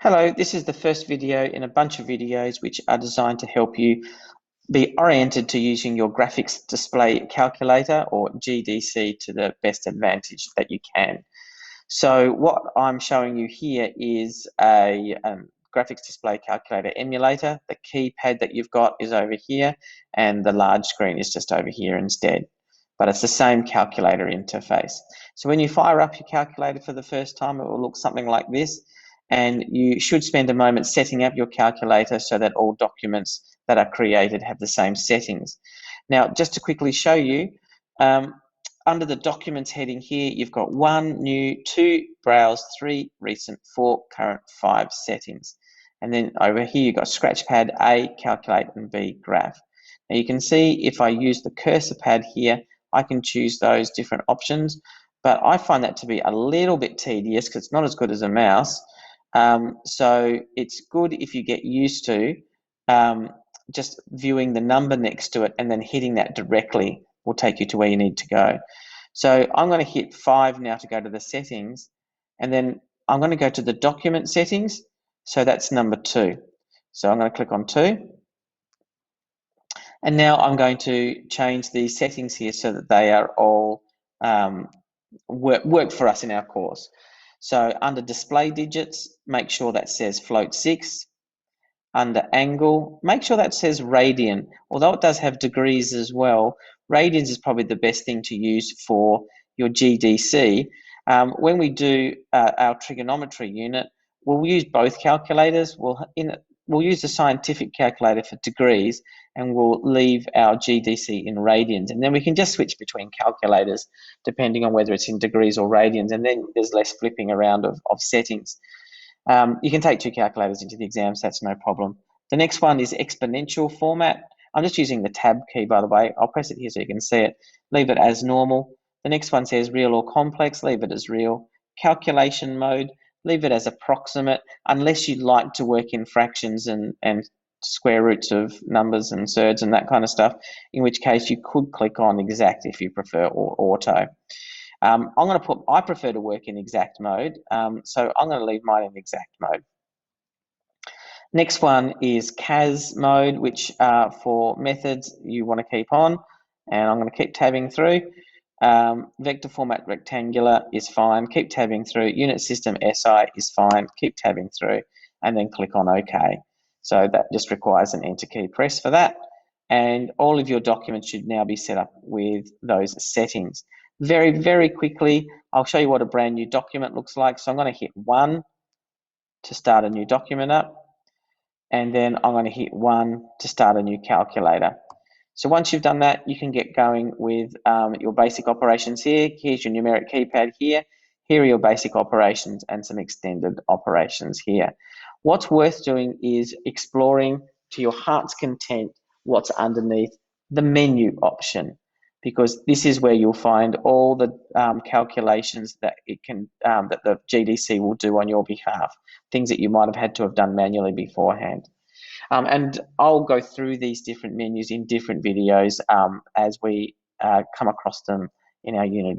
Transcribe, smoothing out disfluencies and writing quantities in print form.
Hello, this is the first video in a bunch of videos which are designed to help you be oriented to using your graphics display calculator, or GDC, to the best advantage that you can. So what I'm showing you here is a graphics display calculator emulator. The keypad that you've got is over here and the large screen is just over here instead. But it's the same calculator interface. So when you fire up your calculator for the first time, it will look something like this. And you should spend a moment setting up your calculator so that all documents that are created have the same settings. Now, just to quickly show you, under the Documents heading here, you've got 1 new, 2 browse, 3 recent, 4 current, 5 settings. And then over here, you've got Scratchpad, A, Calculate, and B, Graph. Now you can see if I use the cursor pad here, I can choose those different options, but I find that to be a little bit tedious because it's not as good as a mouse. So it's good if you get used to just viewing the number next to it and then hitting that directly will take you to where you need to go. So I'm going to hit 5 now to go to the settings, and then I'm going to go to the document settings. So that's number 2. So I'm going to click on 2. And now I'm going to change the settings here so that they are all work for us in our course. So under display digits, make sure that says float 6. Under angle, make sure that says radian. Although it does have degrees as well, radians is probably the best thing to use for your GDC. When we do our trigonometry unit, we'll use both calculators. We'll use the scientific calculator for degrees, and we'll leave our GDC in radians. And then we can just switch between calculators depending on whether it's in degrees or radians, and then there's less flipping around of settings. You can take 2 calculators into the exams, that's no problem. The next one is exponential format. I'm just using the tab key, by the way. I'll press it here so you can see it. Leave it as normal. The next one says real or complex, leave it as real. Calculation mode, leave it as approximate, unless you'd like to work in fractions and square roots of numbers and surds and that kind of stuff, in which case you could click on exact if you prefer, or auto. I prefer to work in exact mode, so I'm going to leave mine in exact mode. Next one is CAS mode, which for methods you want to keep on, and I'm going to keep tabbing through. Vector format rectangular is fine, keep tabbing through. Unit system SI is fine, keep tabbing through, and then click on OK. So that just requires an enter key press for that, and all of your documents should now be set up with those settings. Very, very quickly, I'll show you what a brand new document looks like. So I'm going to hit 1 to start a new document up, and then I'm going to hit 1 to start a new calculator. So once you've done that, you can get going with your basic operations here. Here's your numeric keypad here. Here are your basic operations and some extended operations here. What's worth doing is exploring to your heart's content what's underneath the menu option, because this is where you'll find all the calculations that that the GDC will do on your behalf, things that you might have had to have done manually beforehand. And I'll go through these different menus in different videos as we come across them in our unit of